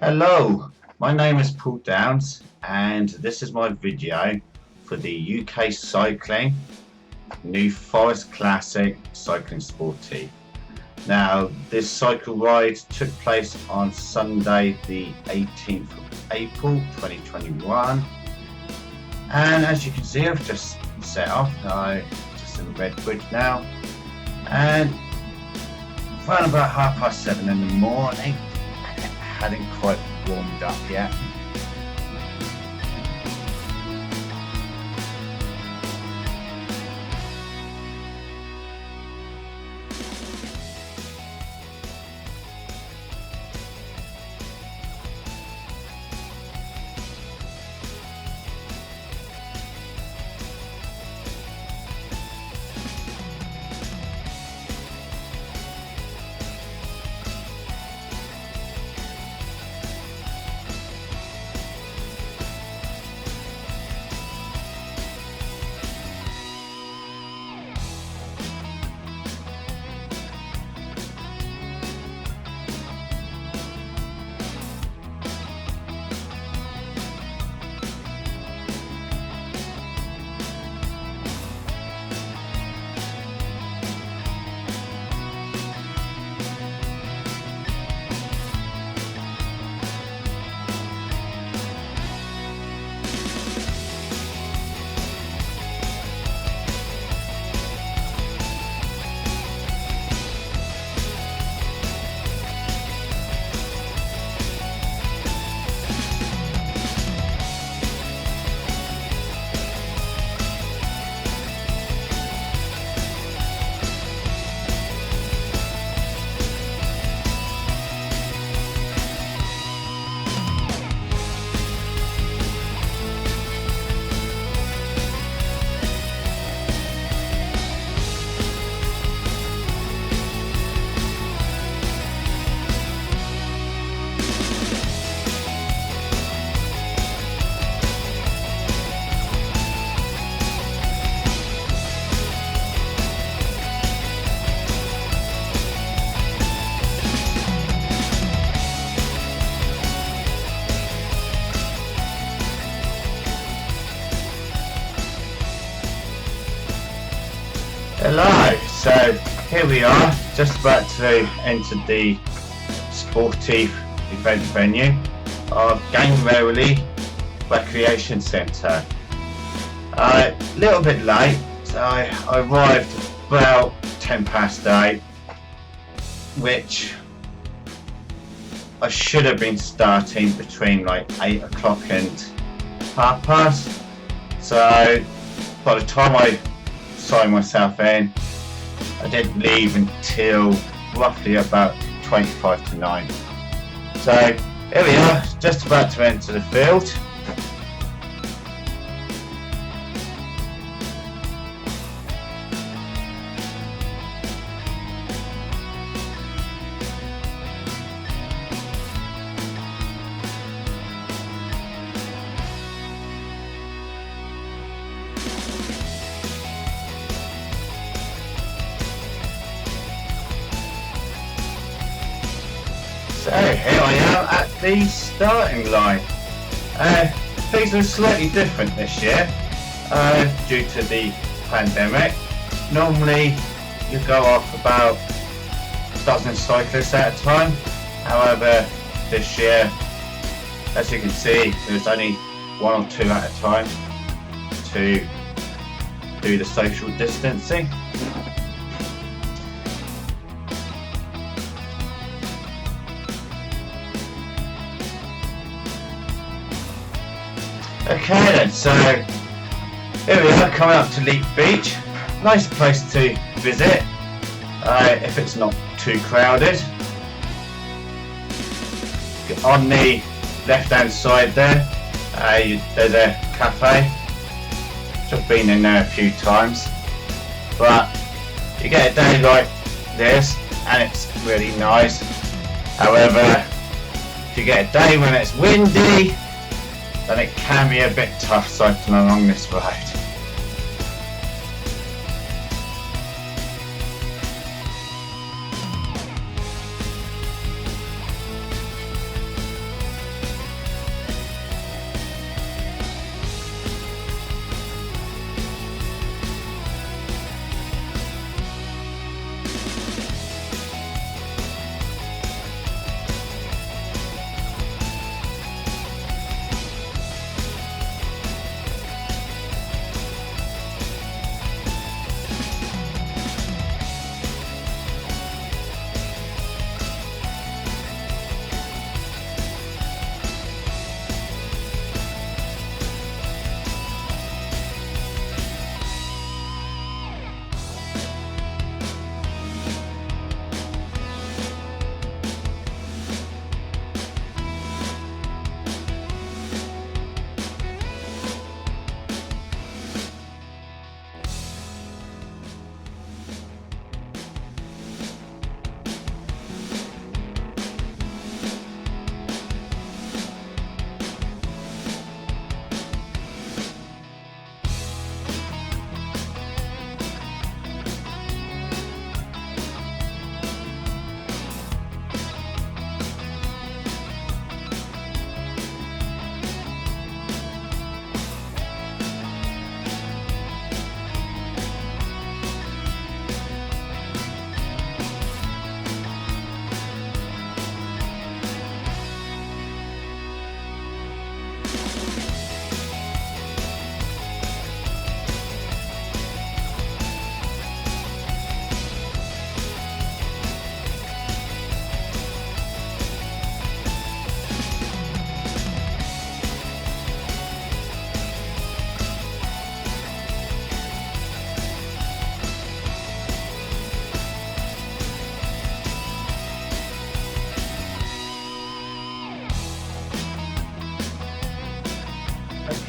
Hello, my name is Paul Downs and this is my video for the UK Cycling New Forest Classic Cycling Sportive. Now this cycle ride took place on Sunday the 18th of April 2021, and as you can see I've just set off. I'm just in Redbridge now, and around about 7:30 in the morning. Hadn't quite warmed up yet. Hello, so here we are, just about to enter the sportive event venue of Gangrelly Recreation Centre. A little bit late, so I arrived about 8:10, which I should have been starting between like 8 o'clock and 8:30. So by the time I signed myself in, I didn't leave until roughly about 25 to 9. So here we are, just about to enter the field. So here I am at the starting line. Things are slightly different this year due to the pandemic. Normally you go off about a dozen cyclists at a time. However, this year, as you can see, there's only one or two at a time to do the social distancing. Okay then, so here we are coming up to Leap Beach. Nice place to visit if it's not too crowded. On the left hand side there, there's a cafe, which I've been in there a few times, but you get a day like this and it's really nice. However, if you get a day when it's windy, then it can be a bit tough cycling along this road.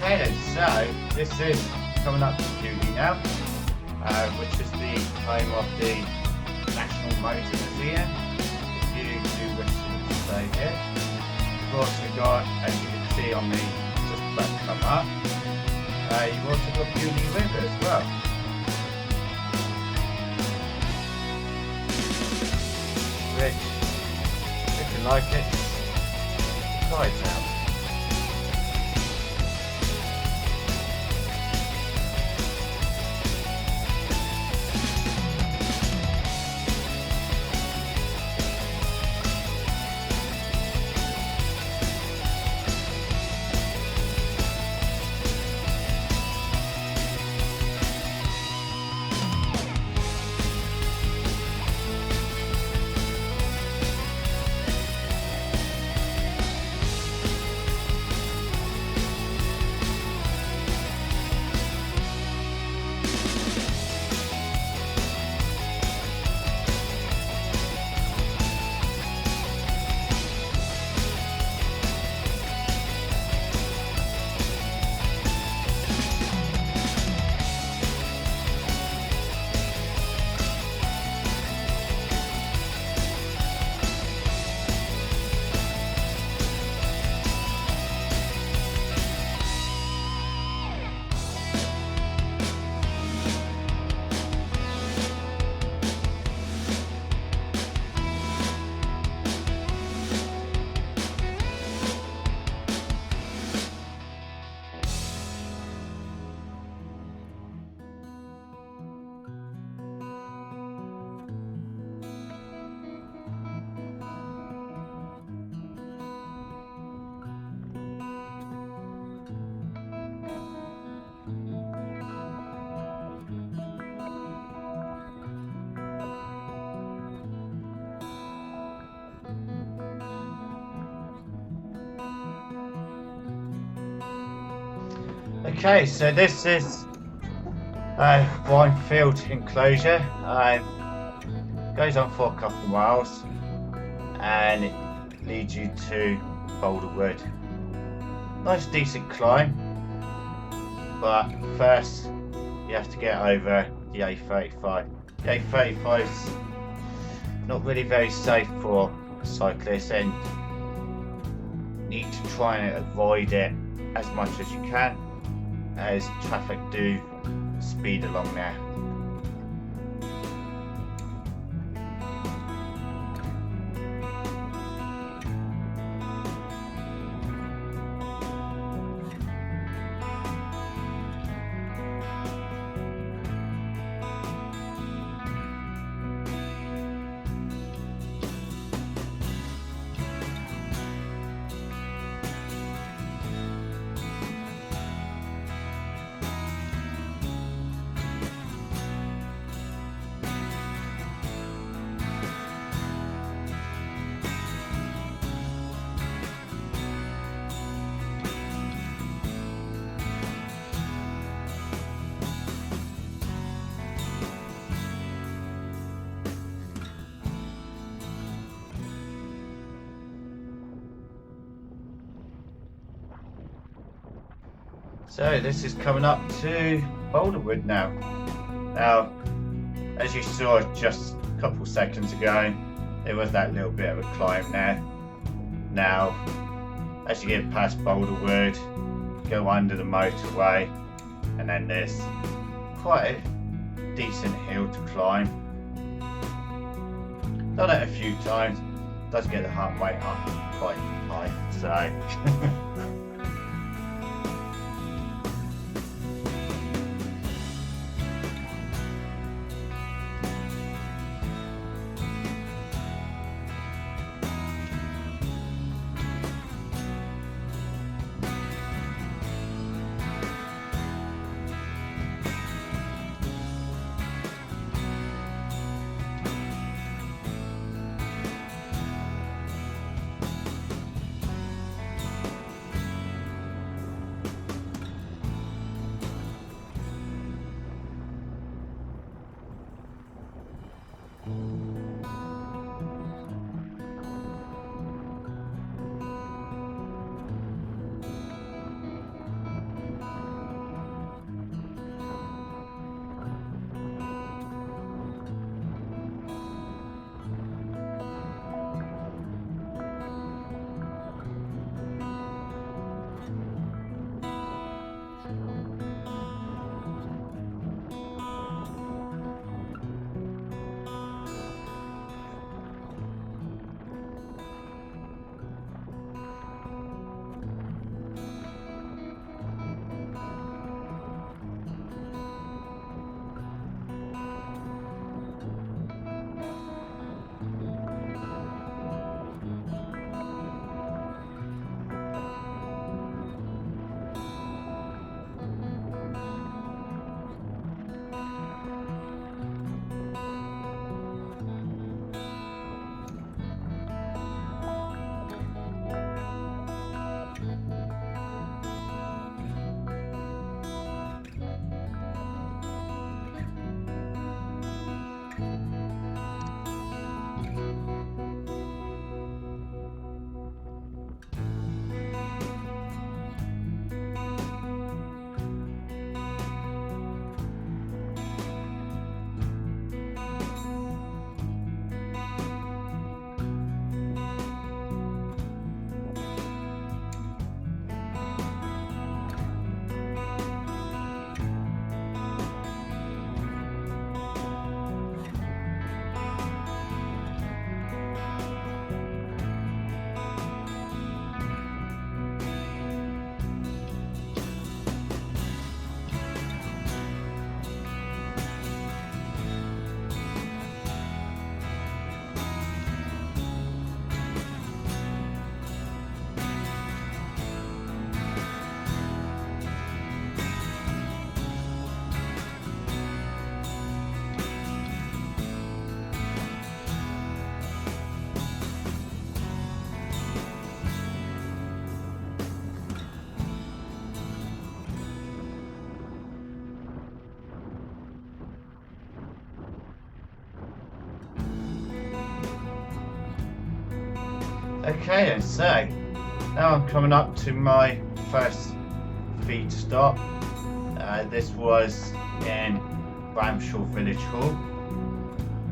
Okay then, so this is coming up to Julie now, which is the home of the National Motor Museum, if you do wish to stay here. You've also got, as you can see on the just about to come up, you've also got Julie River as well. Which, if you like it, try it out. Okay, so this is a wine field enclosure. Goes on for a couple of miles and it leads you to Boulderwood. Nice decent climb, but first you have to get over the A35. The A35 is not really very safe for cyclists and need to try and avoid it as much as you can, as traffic do speed along there. So this is coming up to Boulderwood now. Now, as you saw just a couple seconds ago, there was that little bit of a climb there. Now, as you get past Boulderwood, go under the motorway, and then there's quite a decent hill to climb. Done it a few times, does get the heart rate up quite high, so Okay, and so now I'm coming up to my first feed stop. This was in Bramshaw Village Hall.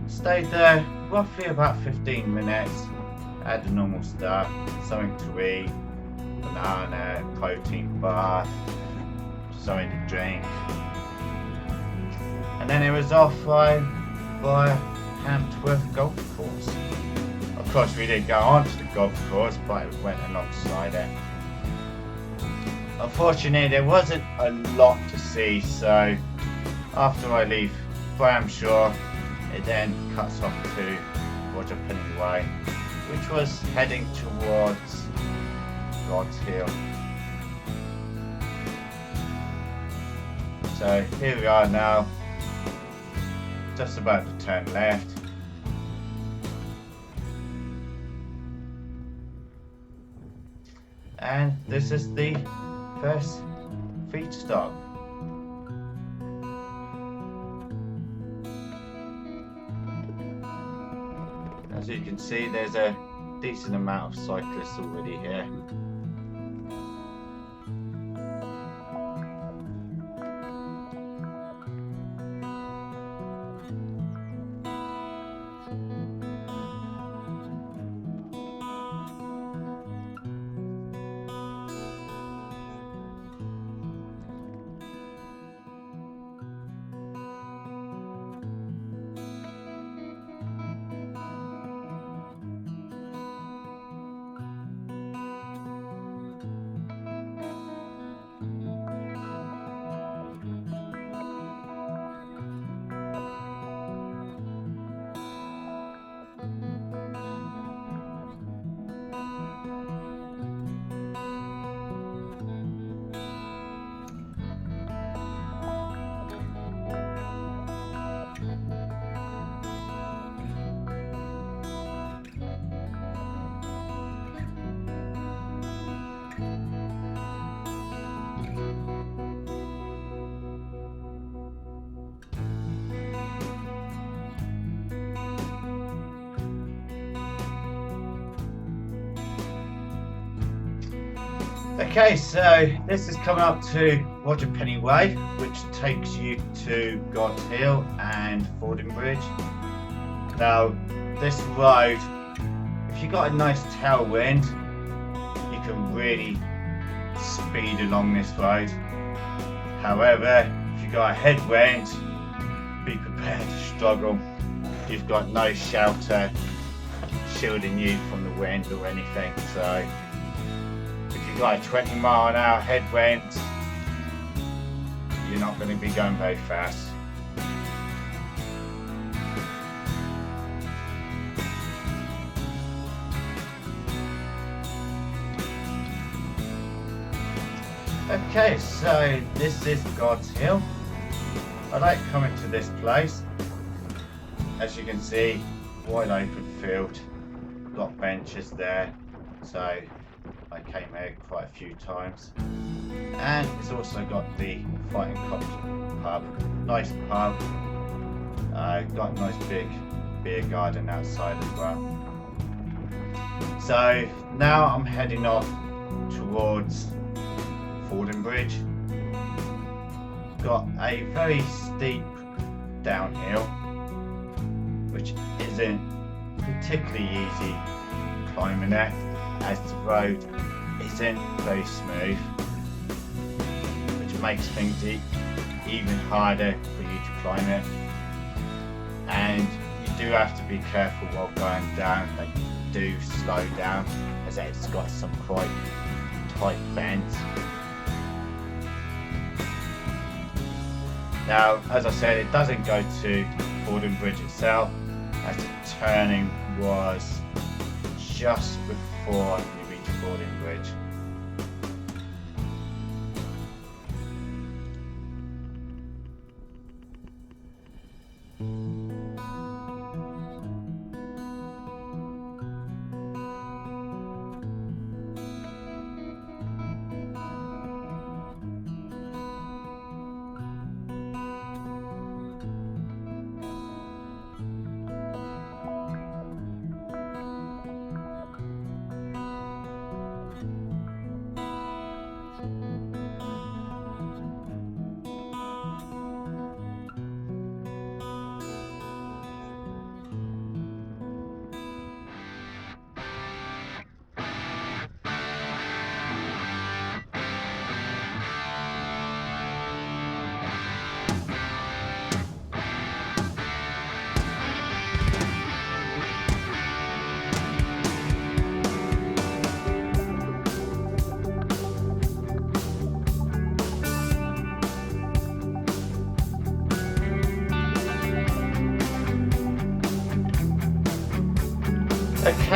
Stayed there roughly about 15 minutes. Had the normal stuff, something to eat, banana, protein bar, something to drink. And then it was off by Hamptworth Golf Course. Of course, we didn't go onto the golf course, but it went alongside it. Unfortunately, there wasn't a lot to see, so after I leave Bramshaw, it then cuts off to Roger Penny Way, which was heading towards God's Hill. So here we are now, just about to turn left. And this is the first feed stop. As you can see, there's a decent amount of cyclists already here. Okay, so this is coming up to Roger Penny Way, which takes you to God's Hill and Fording Bridge. Now, this road, if you got a nice tailwind, you can really speed along this road. However, if you got a headwind, be prepared to struggle. You've got no shelter shielding you from the wind or anything, so if you've got a 20-mile-an-hour headwind, you're not going to be going very fast. Okay, so this is God's Hill. I like coming to this place. As you can see, wide open field, got benches there, so I came here quite a few times. And it's also got the Fighting Cocks pub, nice pub, got a nice big beer garden outside as well. So now I'm heading off towards Fording Bridge. Got a very steep downhill, which isn't particularly easy climbing it, as the road isn't very smooth, which makes things even harder for you to climb it. And you do have to be careful while going down, that you do slow down, as it's got some quite tight bends. Now, as I said, it doesn't go to Fording Bridge itself, as the turning was just before you reach Fording Bridge.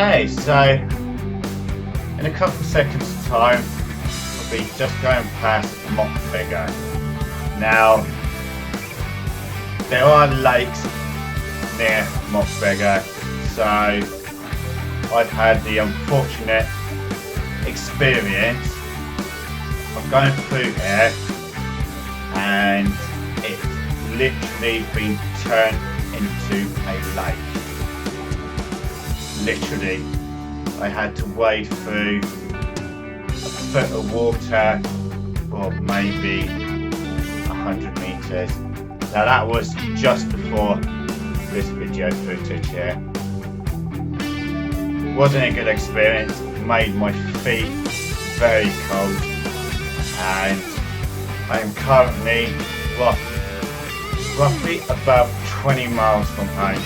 Okay, so in a couple of seconds time, I'll be just going past Mock Figure. Now, there are lakes near Mock Figure, so I've had the unfortunate experience of going through here and it's literally been turned into a lake. Literally, I had to wade through a foot of water for maybe 100 meters. Now that was just before this video footage here. Wasn't a good experience, made my feet very cold, and I am currently roughly about 20 miles from home,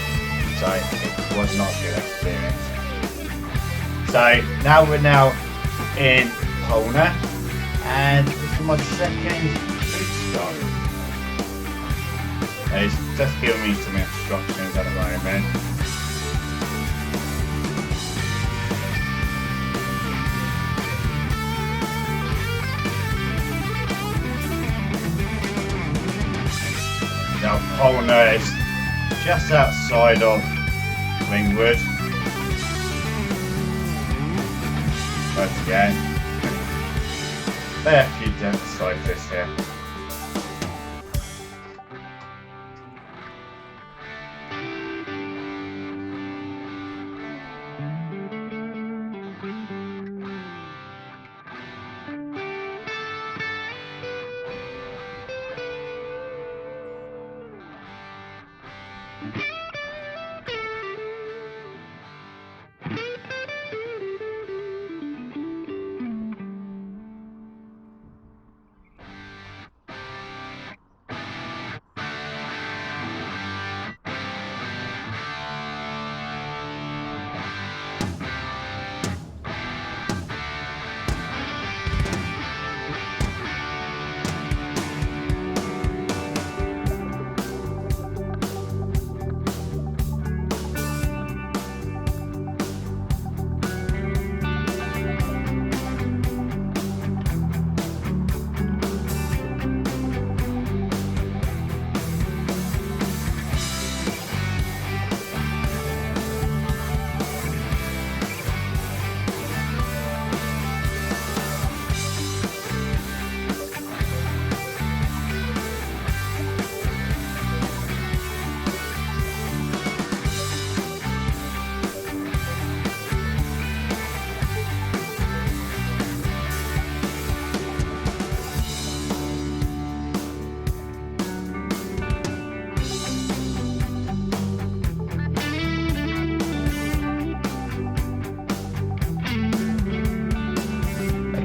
so it was not a good experience. So now we're in Polna, and this is my second boot stop. It's just giving me some instructions at the moment. Now Polna is just outside of Ringwood. Once again, there are a few different cyclists here.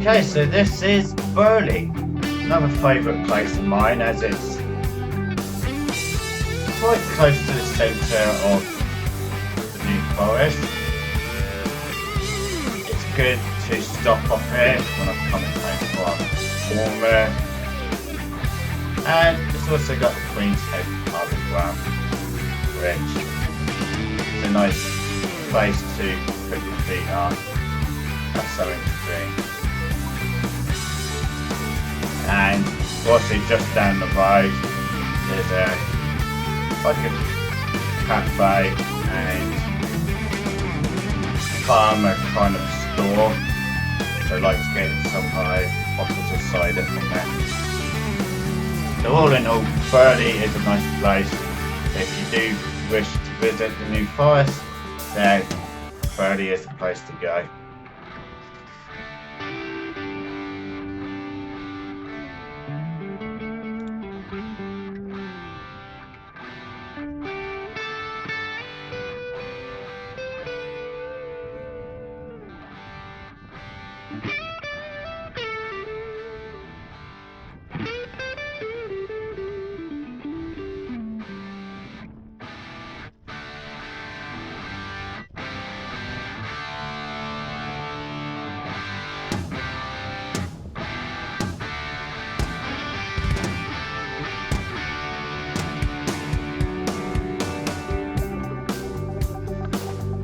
Okay, so this is Burley, another favourite place of mine as it's quite close to the centre of the New Forest. It's good to stop off here when I'm coming home from warmer, and it's also got the Queen's Head pub as well, which is a nice place to put your feet up, have something to drink. And also just down the road there's a cafe and farmer kind of store, so I like to get some bottles of cider from there. So all in all, Burley is a nice place. If you do wish to visit the New Forest, then Burley is the place to go.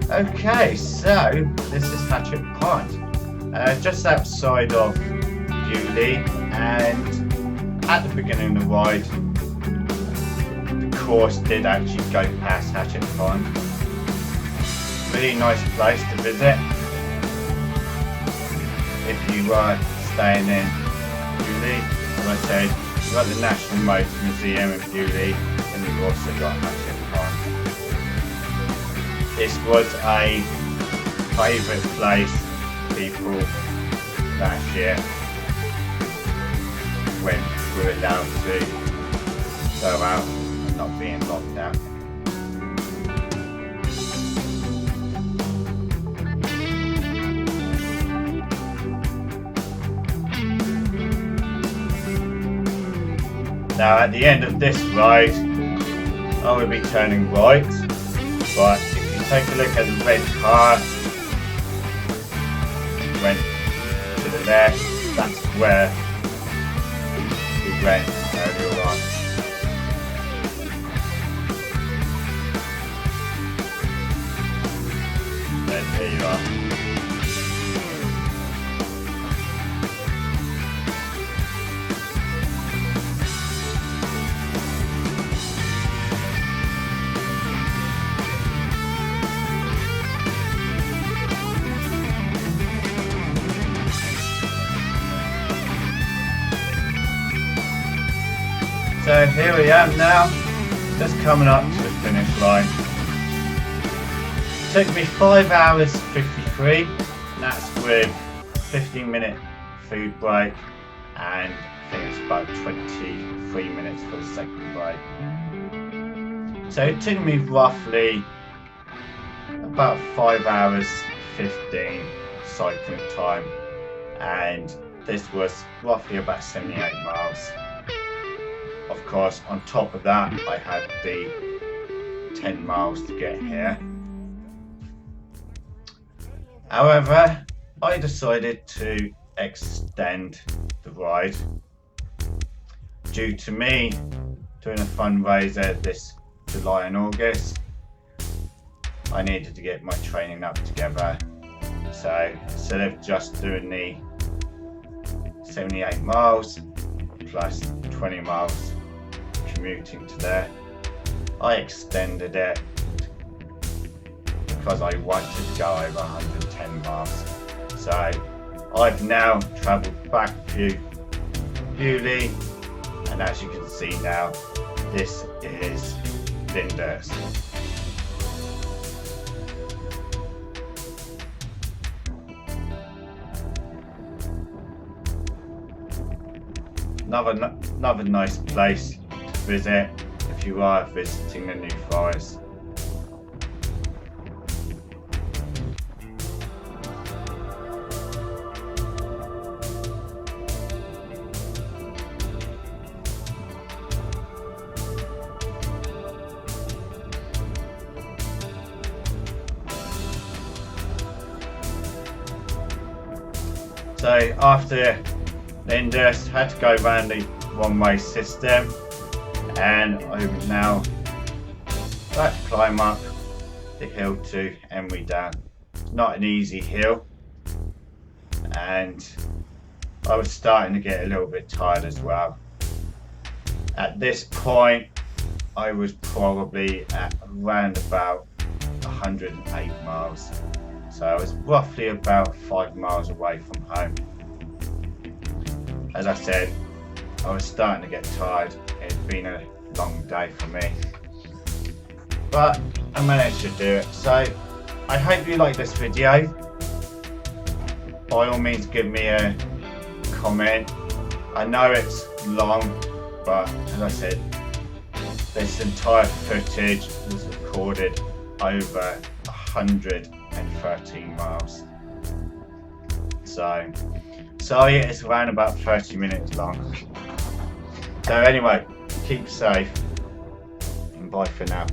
Okay, so So this is Hatchet Pond, just outside of Bewley, and at the beginning of the ride the course did actually go past Hatchet Pond. Really nice place to visit if you are staying in Bewley. As I said, you've got the National Motor Museum in Bewley, and you've also got Hatchet Pond. This was a favourite place for people last year when we were allowed to go out and not be in lockdown. Now at the end of this ride, I will be turning right, but if you take a look at the red car, went to the left, that's where we went earlier on. Then there you are. So here we am now, just coming up to the finish line. Took me 5 hours 53, and that's with 15-minute food break, and I think it's about 23 minutes for the second break. So it took me roughly about 5 hours 15 cycling time, and this was roughly about 78 miles. Of course, on top of that, I had the 10 miles to get here. However, I decided to extend the ride due to me doing a fundraiser this July and August. I needed to get my training up together, so instead of just doing the 78 miles plus 20 miles commuting to there, I extended it because I wanted to go over 110 miles. So I've now travelled back to Bewley, and as you can see now, this is Lyndhurst. Another nice place to visit if you are visiting the New Forest. So after Lyndhurst, had to go around the one-way system, and I'm now about to climb up the hill to Emery Down. It's not an easy hill, and I was starting to get a little bit tired as well. At this point, I was probably at around about 108 miles. So I was roughly about 5 miles away from home. As I said, I was starting to get tired. It had been a long day for me, but I managed to do it. So I hope you like this video. By all means, give me a comment. I know it's long, but as I said, this entire footage was recorded over 113 miles. So sorry, it's around about 30 minutes long. So anyway, keep safe and bye for now.